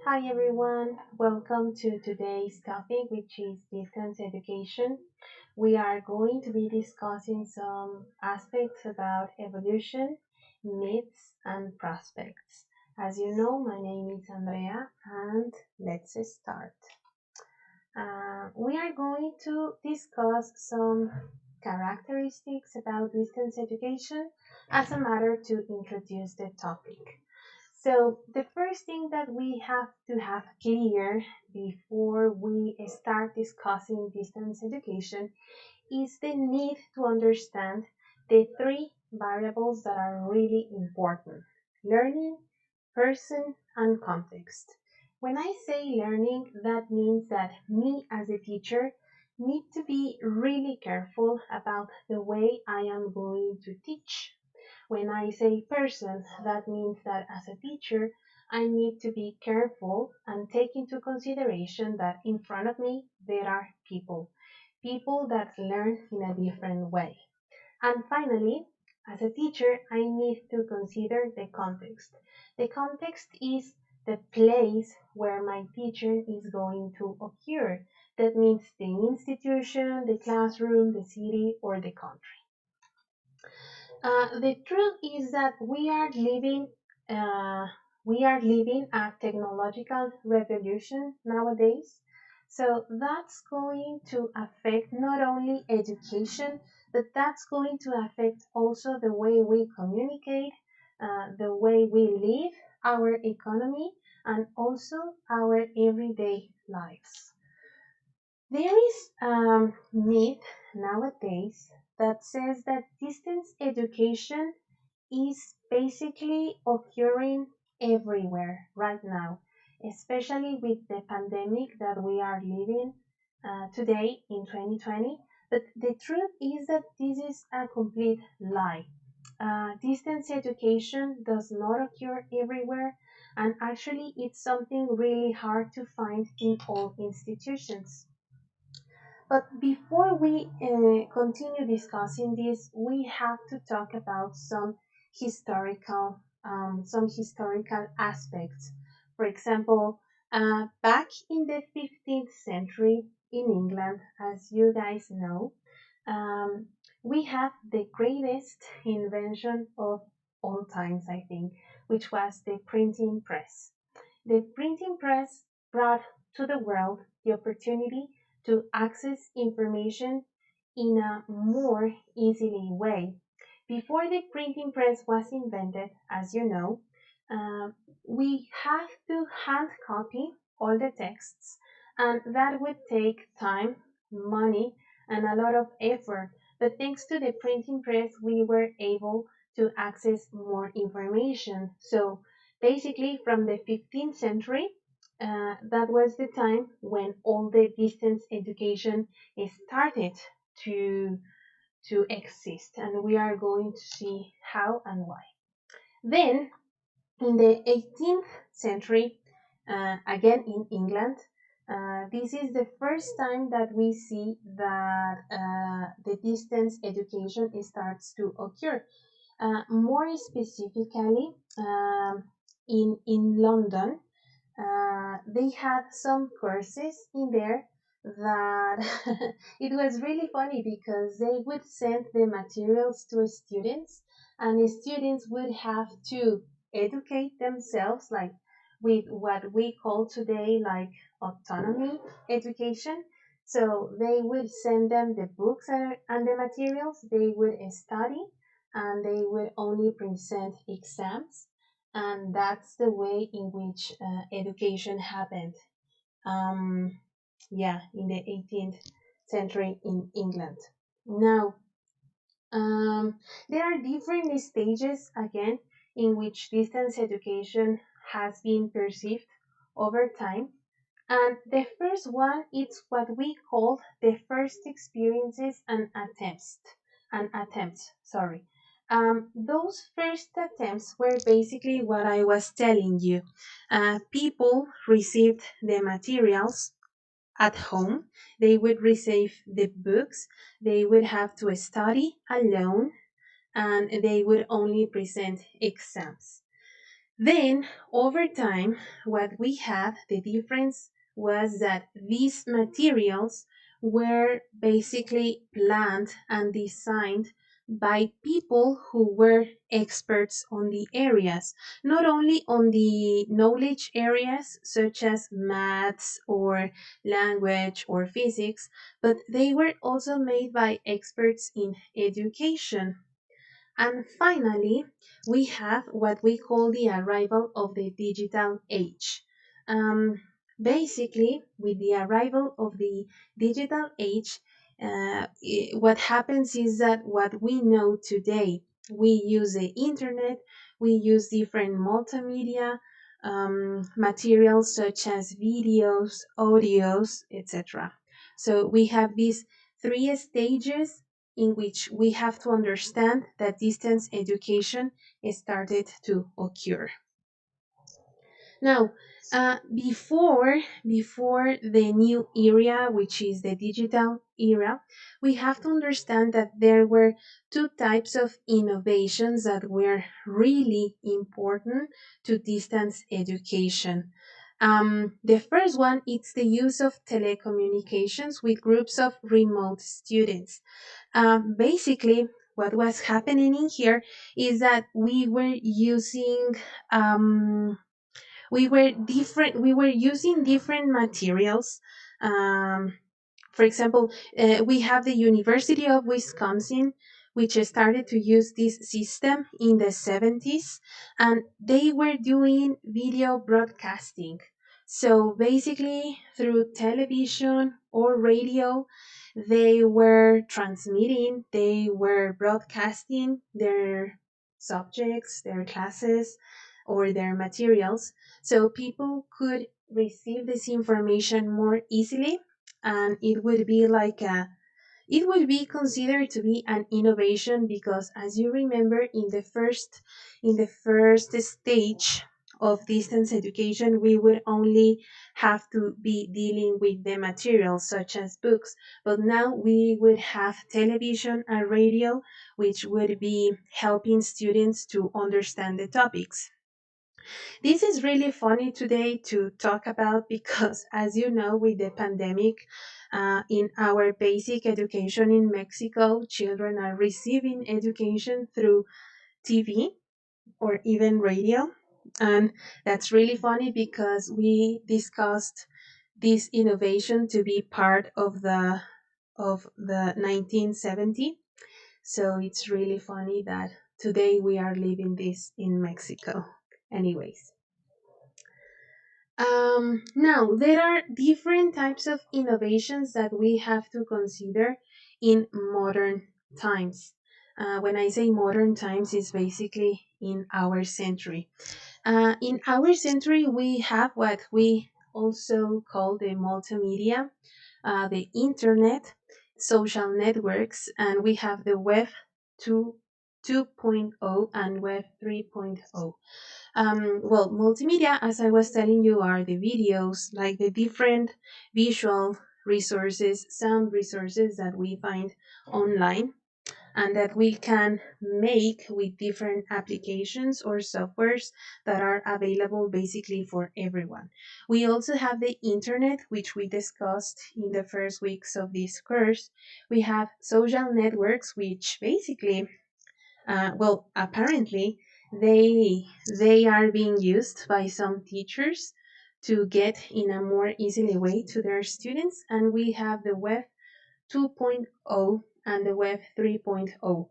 Hi everyone, welcome to today's topic, which is distance education. We are going to be discussing some aspects about evolution, myths, and prospects. As you know, my name is Andrea, and let's start. We are going to discuss some characteristics about distance education as a matter to introduce the topic. So, the first thing that we have to have clear before we start discussing distance education is the need to understand the three variables that are really important: learning, person, and context. When I say learning, that means that me as a teacher need to be really careful about the way I am going to teach. When I say person, that means that as a teacher, I need to be careful and take into consideration that in front of me there are people that learn in a different way. And finally, as a teacher, I need to consider the context. The context is the place where my teaching is going to occur. That means the institution, the classroom, the city, or the country. The truth is that uh, we are living a technological revolution nowadays. So that's going to affect not only education, but that's going to affect also the way we communicate, the way we live, our economy, and also our everyday lives. There is a myth nowadays that says that distance education is basically occurring everywhere right now, especially with the pandemic that we are living today in 2020. But the truth is that this is a complete lie. Distance education does not occur everywhere, and actually, it's something really hard to find in all institutions. But before we continue discussing this, we have to talk about some historical aspects. For example, back in the 15th century in England, as you guys know, um, we have the greatest invention of all times, I think, which was the printing press. The printing press brought to the world the opportunity to access information in a more easily way. Before the printing press was invented, as you know, uh, we have to hand copy all the texts, and that would take time, money, and a lot of effort. But thanks to the printing press, we were able to access more information. So basically, from the 15th century, that was the time when all the distance education started to exist, and we are going to see how and why. Then, in the 18th century, again in England, this is the first time that we see that the distance education starts to occur. More specifically, in London, they had some courses in there that it was really funny because they would send the materials to students, and students would have to educate themselves, like with what we call today like autonomy education. So they would send them the books and the materials, they would study, and they would only present exams, and that's the way in which education happened. Um, yeah, in the 18th century in England. Now, there are different stages again in which distance education has been perceived over time. And the first one is what we call the first experiences and attempts. Sorry. Those first attempts were basically what I was telling you. People received the materials at home. They would receive the books. They would have to study alone, and they would only present exams. Then, over time, what we had, the difference was that these materials were basically planned and designed by people who were experts on the areas, not only on the knowledge areas such as maths or language or physics, but they were also made by experts in education. And finally, we have what we call the arrival of the digital age. Um, Basically, with the arrival of the digital age, what happens is that what we know today, we use the internet, we use different multimedia materials such as videos, audios, etc. So we have these three stages in which we have to understand that distance education started to occur. Now, before the new era, which is the digital era, we have to understand that there were two types of innovations that were really important to distance education. The first one is the use of telecommunications with groups of remote students. Basically, what was happening in here is that um, we were using different materials. um, for example, we have the University of Wisconsin, which started to use this system in the 70s, and they were doing video broadcasting. So basically, through television or radio, they were transmitting, they were broadcasting their subjects, their classes, or their materials, so people could receive this information more easily, and it would be considered to be an innovation because, as you remember, in the first stage of distance education, we would only have to be dealing with the materials such as books, but now we would have television and radio, which would be helping students to understand the topics. This is really funny today to talk about because, as you know, with the pandemic, in our basic education in Mexico, children are receiving education through TV or even radio. And that's really funny because we discussed this innovation to be part of the 1970. So it's really funny that today we are living this in Mexico. Anyways. Now, there are different types of innovations that we have to consider in modern times. When I say modern times, it's basically in our century. In our century, we have what we also call the multimedia, the internet, social networks, and we have the web 2, 2.0 and web 3.0. Well, multimedia, as I was telling you, are the videos, like the different visual resources, sound resources that we find online and that we can make with different applications or softwares that are available basically for everyone. We also have the internet, which we discussed in the first weeks of this course. We have social networks, which basically well, apparently they are being used by some teachers to get in a more easily way to their students, and we have the web 2.0 and the web 3.0.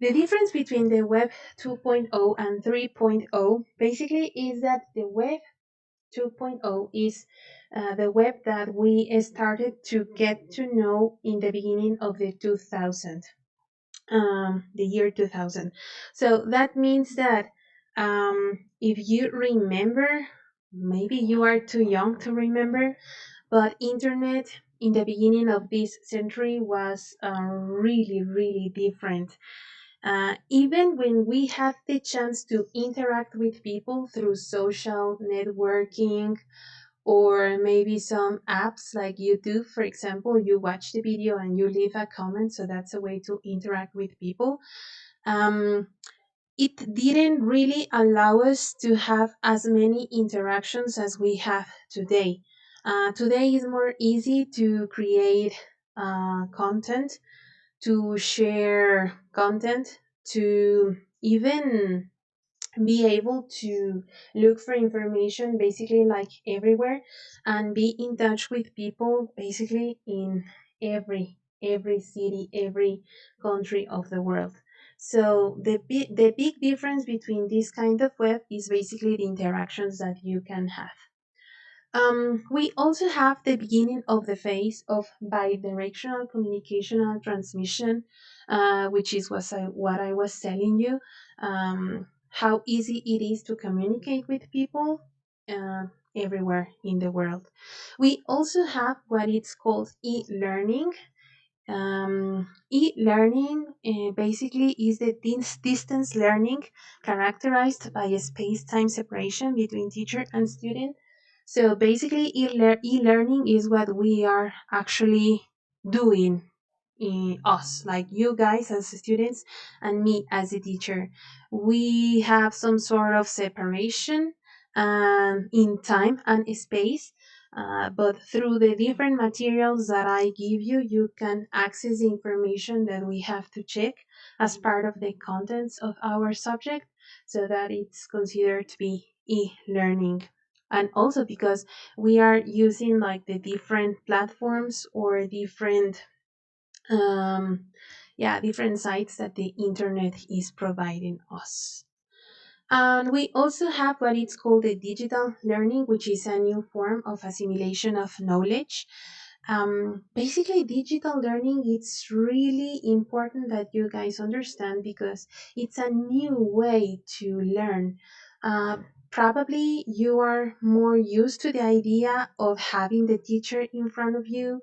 The difference between the web 2.0 and 3.0 basically is that the web 2.0 is the web that we started to get to know in the beginning of the 2000, the year 2000. So that means that if you remember, maybe you are too young to remember, but internet in the beginning of this century was really, really different. Even when we have the chance to interact with people through social networking or maybe some apps like YouTube, for example, you watch the video and you leave a comment, so that's a way to interact with people. Um, it didn't really allow us to have as many interactions as we have today. Today is more easy to create content, to share content, to even be able to look for information basically like everywhere and be in touch with people basically in every city, every country of the world. So the big difference between this kind of web is basically the interactions that you can have. We also have the beginning of the phase of bidirectional communication and transmission, which is what I was telling you, how easy it is to communicate with people uh, everywhere in the world. We also have what it's called e-learning. E-learning basically is the distance learning characterized by a space-time separation between teacher and student. So basically, e-learning is what we are actually doing in us, like you guys as students and me as a teacher. We have some sort of separation in time and space, but through the different materials that I give you, you can access the information that we have to check as part of the contents of our subject so that it's considered to be e-learning. And also because we are using like the different platforms or different um, yeah, different sites that the internet is providing us. And we also have what is called the digital learning, which is a new form of assimilation of knowledge. Basically, digital learning, it's really important that you guys understand because it's a new way to learn. Uh, Probably you are more used to the idea of having the teacher in front of you,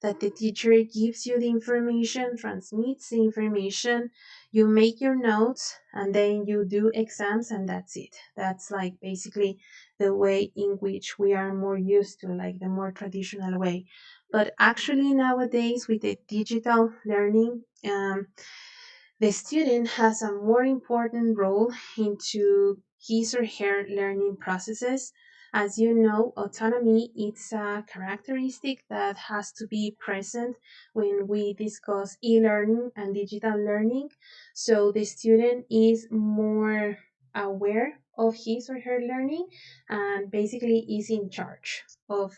that the teacher gives you the information, transmits the information, you make your notes, and then you do exams, and that's it. That's like basically the way in which we are more used to, like the more traditional way. But actually, nowadays, with the digital learning, the student has a more important role into his or her learning processes. As you know, autonomy is a characteristic that has to be present when we discuss e-learning and digital learning. So the student is more aware of his or her learning and basically is in charge of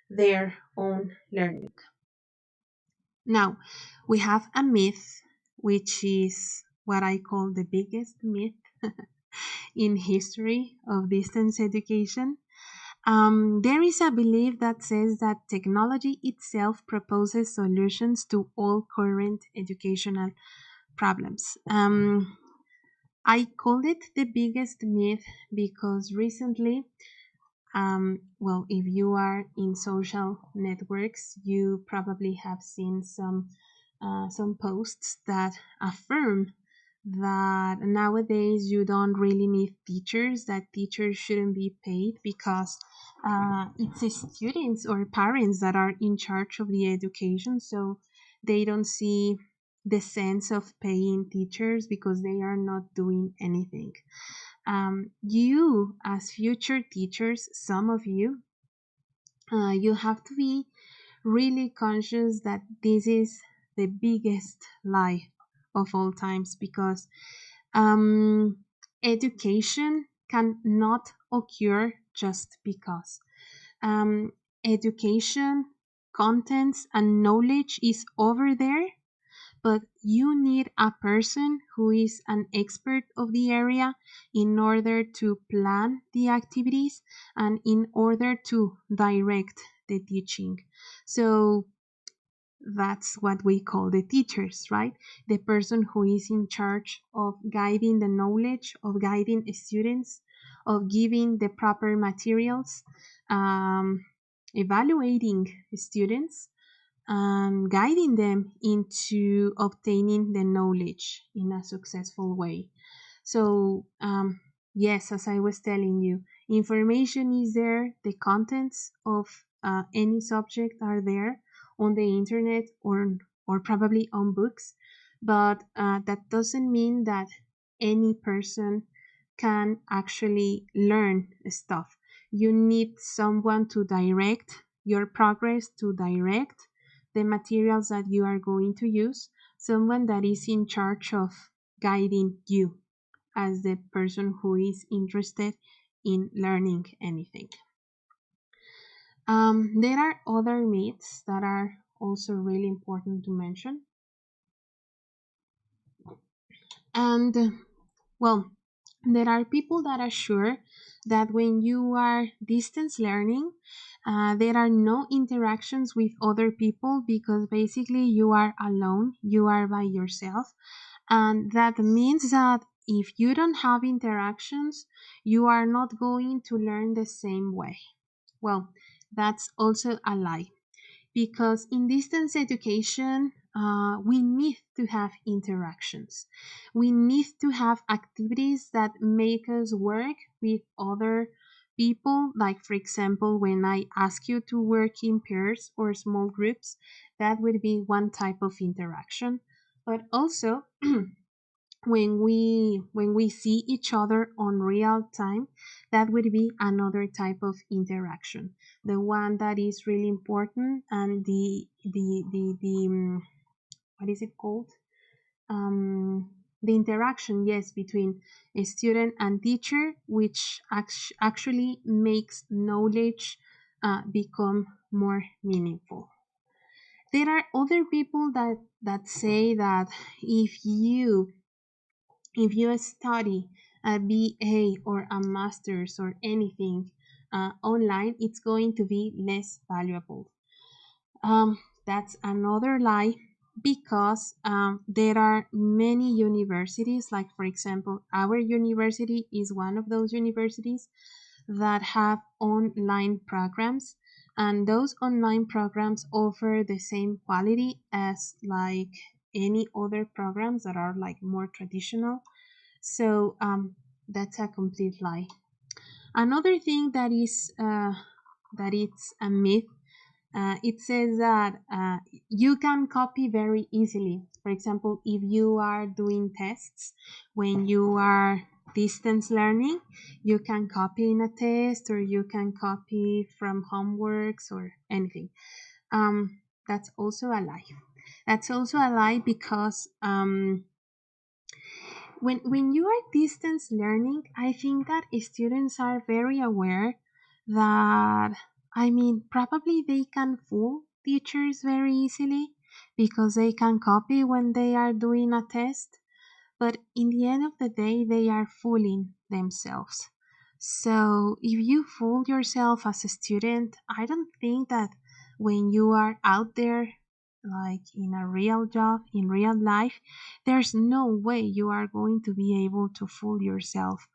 their own learning. Now, we have a myth, which is what I call the biggest myth in history of distance education. There is a belief that says that technology itself proposes solutions to all current educational problems. I call it the biggest myth because recently, well, if you are in social networks, you probably have seen some posts that affirm that nowadays you don't really need teachers, that teachers shouldn't be paid because it's the students or parents that are in charge of the education, so they don't see the sense of paying teachers because they are not doing anything. You, as future teachers, some of you, you have to be really conscious that this is the biggest lie of all times because um, education cannot occur just because. Um, Education, contents, and knowledge is over there, but you need a person who is an expert of the area in order to plan the activities and in order to direct the teaching. So that's what we call the teachers, right? The person who is in charge of guiding the knowledge, of guiding students, of giving the proper materials, evaluating students, and guiding them into obtaining the knowledge in a successful way. So, yes, as I was telling you, information is there, the contents of any subject are there on the internet or probably on books, but that doesn't mean that any person can actually learn stuff. You need someone to direct your progress, to direct the materials that you are going to use, someone that is in charge of guiding you as the person who is interested in learning anything. There are other myths that are also really important to mention. And well, there are people that are sure that when you are distance learning, there are no interactions with other people because basically you are alone, you are by yourself. And that means that if you don't have interactions, you are not going to learn the same way. Well, that's also a lie because in distance education, we need to have interactions. We need to have activities that make us work with other people. Like, for example, when I ask you to work in pairs or small groups, that would be one type of interaction. But also, when we see each other on real time, that would be another type of interaction, the one that is really important. And the what is it called, the interaction, yes, between a student and teacher, which actually makes knowledge become more meaningful. There are other people that say that if you if you study a BA or a master's or anything online, it's going to be less valuable. That's another lie because there are many universities, like for example, our university is one of those universities that have online programs, and those online programs offer the same quality as like any other programs that are like more traditional. So that's a complete lie. Another thing that it's a myth. It says that you can copy very easily. For example, if you are doing tests when you are distance learning, you can copy in a test or you can copy from homeworks or anything. That's also a lie. That's also a lie because when you are distance learning, I think that students are very aware that, I mean, probably they can fool teachers very easily because they can copy when they are doing a test, but in the end of the day they are fooling themselves. So if you fool yourself as a student, I don't think that when you are out there, like in a real job, in real life, there's no way you are going to be able to fool yourself.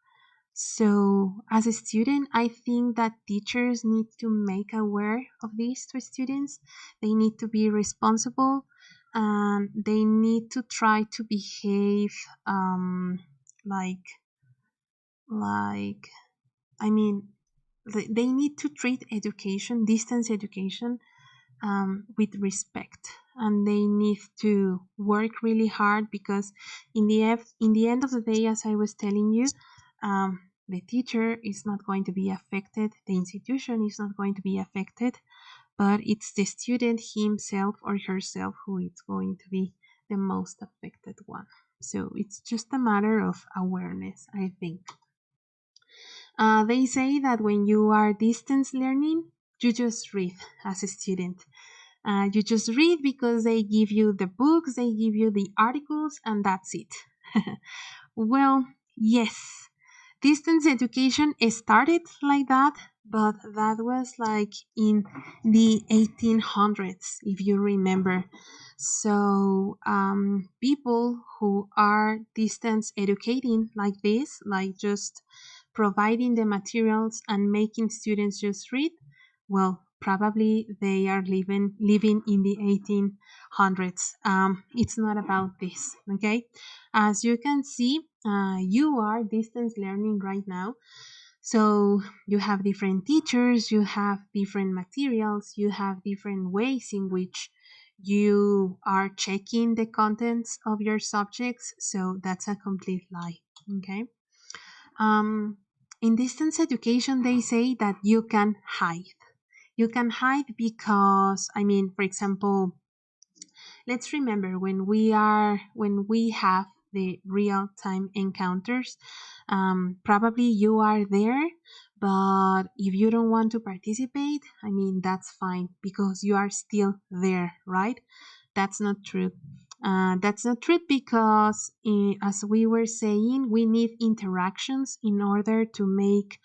So as a student, I think that teachers need to make aware of this to students. They need to be responsible and they need to try to behave um, like like I mean they need to treat education, distance education, with respect, and they need to work really hard because in the end of the day, as I was telling you, the teacher is not going to be affected, the institution is not going to be affected, but it's the student himself or herself who is going to be the most affected one. So it's just a matter of awareness, I think. They say that when you are distance learning, you just read as a student. You just read because they give you the books, they give you the articles, and that's it. Well, yes, distance education started like that, but that was like in the 1800s, if you remember. So, people who are distance educating like this, like just providing the materials and making students just read, well, probably they are living in the 1800s. It's not about this, okay? As you can see, you are distance learning right now. So you have different teachers, you have different materials, you have different ways in which you are checking the contents of your subjects. So that's a complete lie. Okay. Um, in distance education, they say that you can hide. You can hide because, I mean, for example, let's remember when we have the real time encounters, probably you are there, but if you don't want to participate, I mean, that's fine because you are still there, right? That's not true. That's not true because, as we were saying, we need interactions in order to make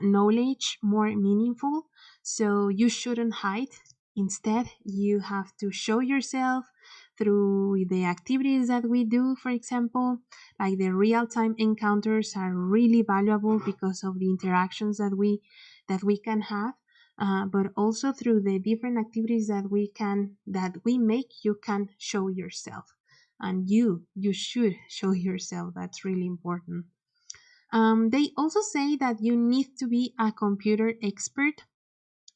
knowledge more meaningful. So you shouldn't hide. Instead, you have to show yourself through the activities that we do, for example, like the real-time encounters are really valuable because of the interactions that we can have. But also through the different activities that we make, you can show yourself, and you should show yourself. That's really important. They also say that you need to be a computer expert.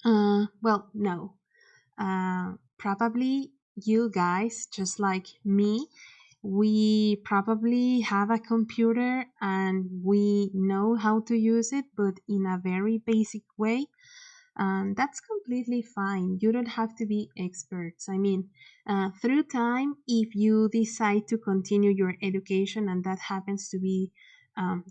Well, no. Probably you guys, just like me, we probably have a computer and we know how to use it, but in a very basic way. That's completely fine. You don't have to be experts. I mean, through time, if you decide to continue your education and that happens to be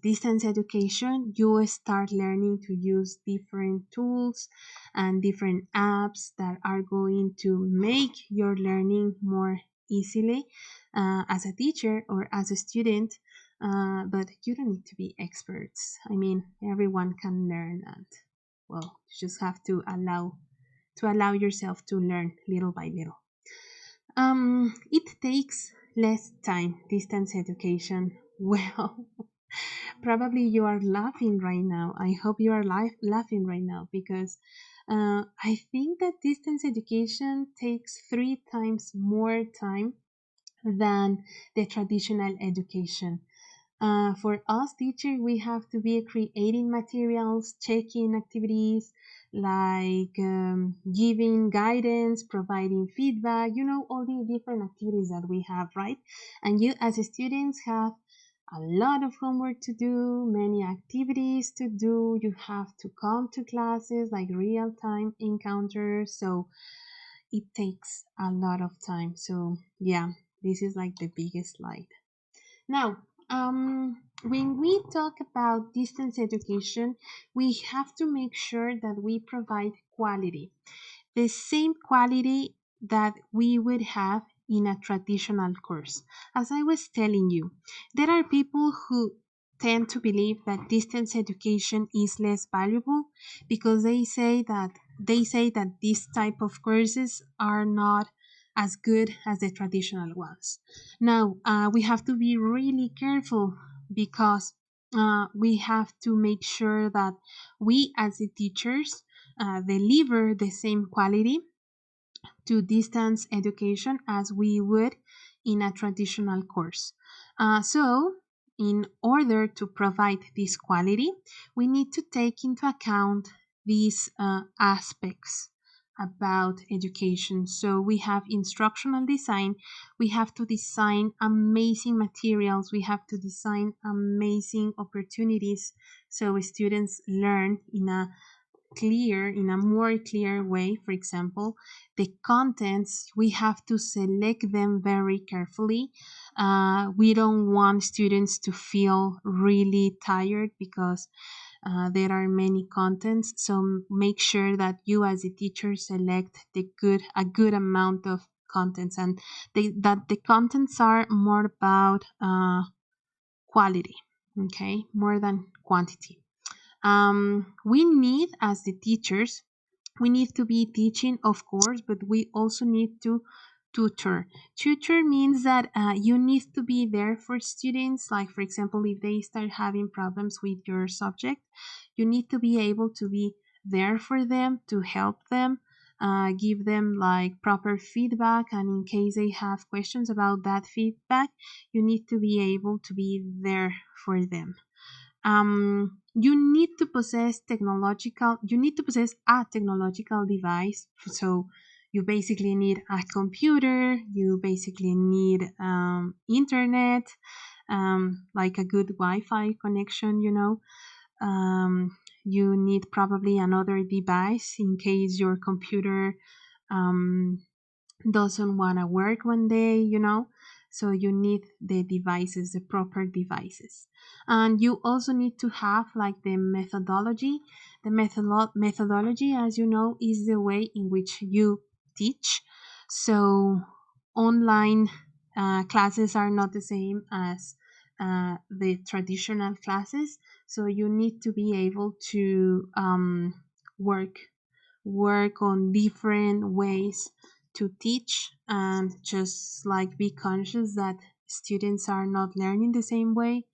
distance education, you will start learning to use different tools and different apps that are going to make your learning more easily as a teacher or as a student. But you don't need to be experts. I mean, everyone can learn, and well, you just have to allow yourself to learn little by little. It takes less time, distance education. Well, probably you are laughing right now. I hope you are laughing right now because I think that distance education takes 3 times more time than the traditional education. For us teachers, we have to be creating materials, checking activities, like giving guidance, providing feedback, all the different activities that we have, right? And you, as students, have a lot of homework to do, many activities to do. You have to come to classes like real time encounters. So it takes a lot of time. So, yeah, this is like the biggest slide. Now, when we talk about distance education, we have to make sure that we provide quality, the same quality that we would have in a traditional course. As I was telling you, there are people who tend to believe that distance education is less valuable because they say that this type of courses are not as good as the traditional ones. Now, we have to be really careful because we have to make sure that we as the teachers deliver the same quality to distance education as we would in a traditional course. So, in order to provide this quality, we need to take into account these aspects about education. So, we have instructional design, we have to design amazing materials, we have to design amazing opportunities so students learn in a more clear way. For example, the contents, we have to select them very carefully. We don't want students to feel really tired because there are many contents. So make sure that you as a teacher select a good amount of contents, and that the contents are more about quality, okay, more than quantity. We need, as the teachers, we need to be teaching, of course, but we also need to tutor. Tutor means that you need to be there for students. Like, for example, if they start having problems with your subject, you need to be able to be there for them, to help them, give them like proper feedback. And in case they have questions about that feedback, you need to be able to be there for them. You need to possess a technological device. So you basically need a computer, you basically need internet, like a good Wi-Fi connection, you need probably another device in case your computer um, doesn't want to work one day, so you need the devices, the proper devices. And you also need to have like the methodology. The methodology, as you know, is the way in which you teach. So online classes are not the same as the traditional classes, so you need to be able to work work on different ways to teach, and just like be conscious that students are not learning the same way.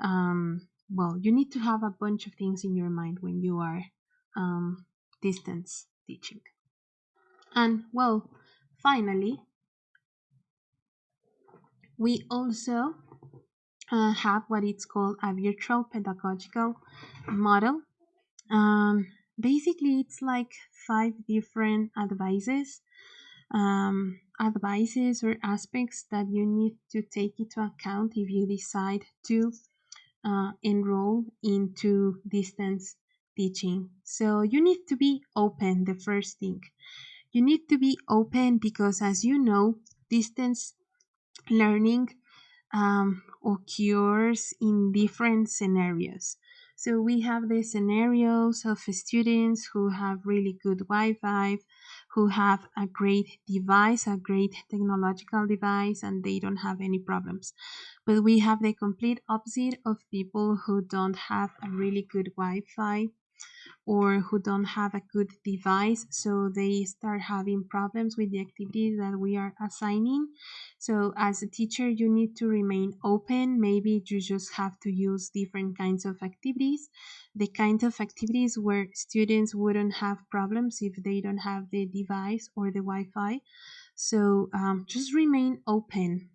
Well, you need to have a bunch of things in your mind when you are distance teaching. And well, finally, we also have what it's called a virtual pedagogical model. um, Basically it's like five different advices or aspects that you need to take into account if you decide to enroll into distance teaching. So you need to be open, the first thing. You need to be open because, as you know, distance learning occurs in different scenarios. So we have the scenarios of students who have really good Wi-Fi, who have a great device, a great technological device, and they don't have any problems. But we have the complete opposite of people who don't have a really good Wi-Fi or who don't have a good device, so they start having problems with the activities that we are assigning. So as a teacher, you need to remain open. Maybe you just have to use different kinds of activities, the kind of activities where students wouldn't have problems if they don't have the device or the Wi-Fi. So just remain open.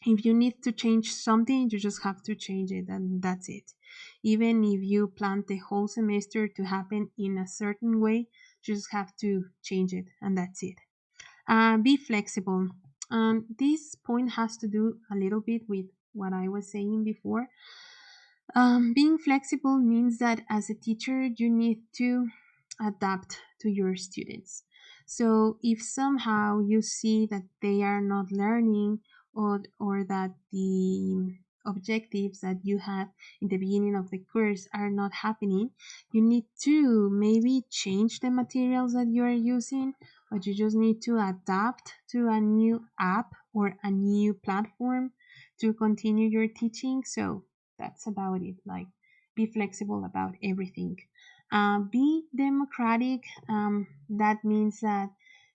If you need to change something, you just have to change it, and that's it. Even if you plan the whole semester to happen in a certain way, you just have to change it, and that's it. Be flexible. This point has to do a little bit with what I was saying before. Being flexible means that as a teacher, you need to adapt to your students. So if somehow you see that they are not learning, or that the objectives that you had in the beginning of the course are not happening, you need to maybe change the materials that you are using, or you just need to adapt to a new app or a new platform to continue your teaching. So that's about it. Like, be flexible about everything. Be democratic. That means that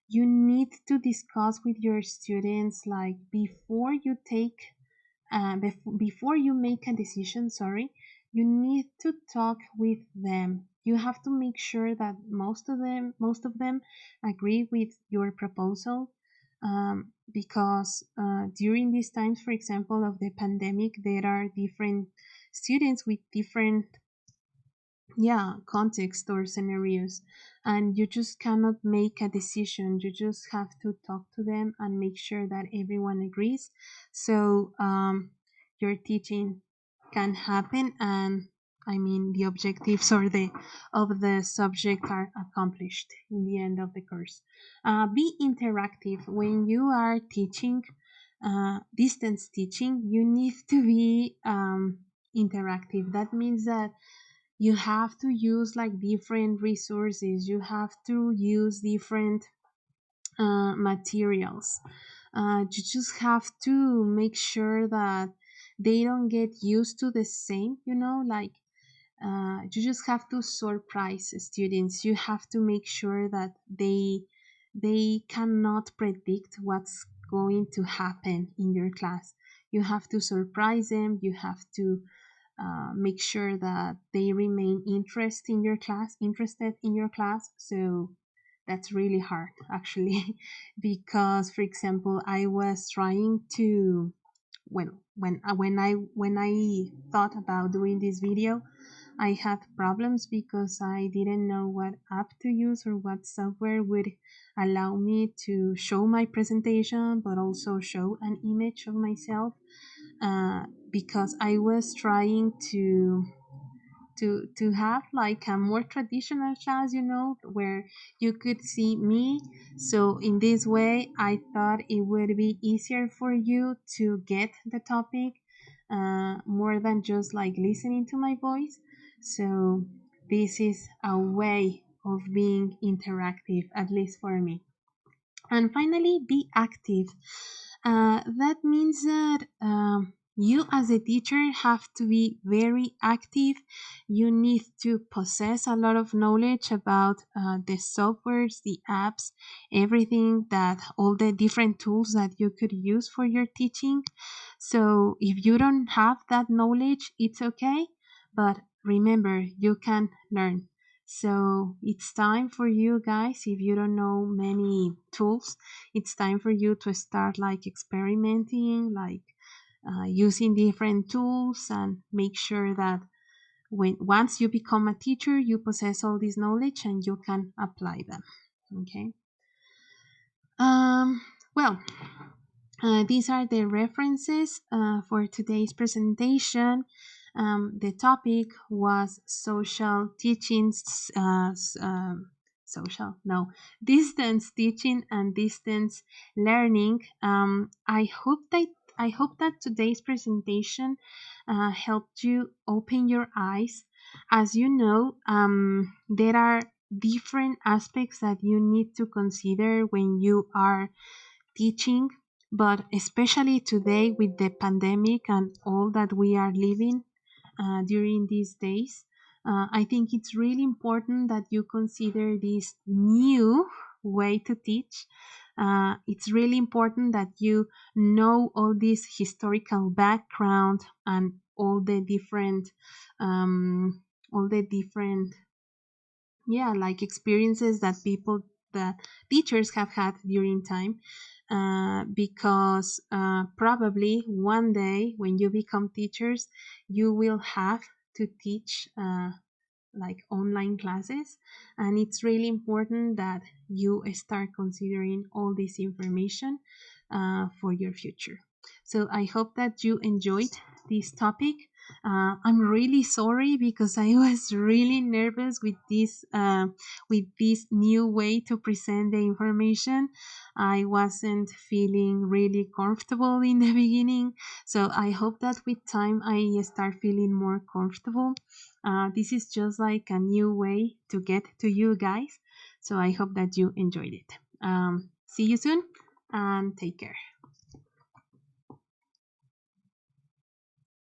you need to discuss with your students, like, before you make a decision. Sorry, you need to talk with them. You have to make sure that most of them agree with your proposal. Because during these times, for example, of the pandemic, there are different students with different, yeah, context or scenarios, and you just cannot make a decision. You just have to talk to them and make sure that everyone agrees, so your teaching can happen, and I mean the objectives or the of the subject are accomplished in the end of the course. Be interactive when you are teaching. Distance teaching, you need to be interactive. That means that you have to use like different resources, you have to use different materials. You just have to make sure that they don't get used to the same, like you just have to surprise students. You have to make sure that they cannot predict what's going to happen in your class. You have to surprise them. You have to make sure that they remain interested in your class. So that's really hard, actually, because, for example, I was trying to when I thought about doing this video, I had problems because I didn't know what app to use or what software would allow me to show my presentation, but also show an image of myself. because I was trying to have like a more traditional class, where you could see me. So in this way, I thought it would be easier for you to get the topic, more than just like listening to my voice. So this is a way of being interactive, at least for me. And finally, be active. That means that you, as a teacher, have to be very active. You need to possess a lot of knowledge about the softwares, the apps, everything that all the different tools that you could use for your teaching. So if you don't have that knowledge, it's okay. But remember, you can learn. So it's time for you guys, if you don't know many tools, it's time for you to start like experimenting, like using different tools, and make sure that when once you become a teacher, you possess all this knowledge and you can apply them. Okay. Um, well, these are the references for today's presentation. The topic was social teachings, social, no, distance teaching and distance learning. I hope that today's presentation helped you open your eyes. As you know, there are different aspects that you need to consider when you are teaching, but especially today with the pandemic and all that we are living during these days, I think it's really important that you consider this new way to teach. It's really important that you know all this historical background and all the different, yeah, like experiences that the teachers have had during time, because probably one day when you become teachers, you will have to teach like online classes, and it's really important that you start considering all this information for your future. So I hope that you enjoyed this topic. I'm really sorry because I was really nervous with this new way to present the information. I wasn't feeling really comfortable in the beginning, so I hope that with time I start feeling more comfortable. This is just like a new way to get to you guys. So I hope that you enjoyed it. See you soon and take care.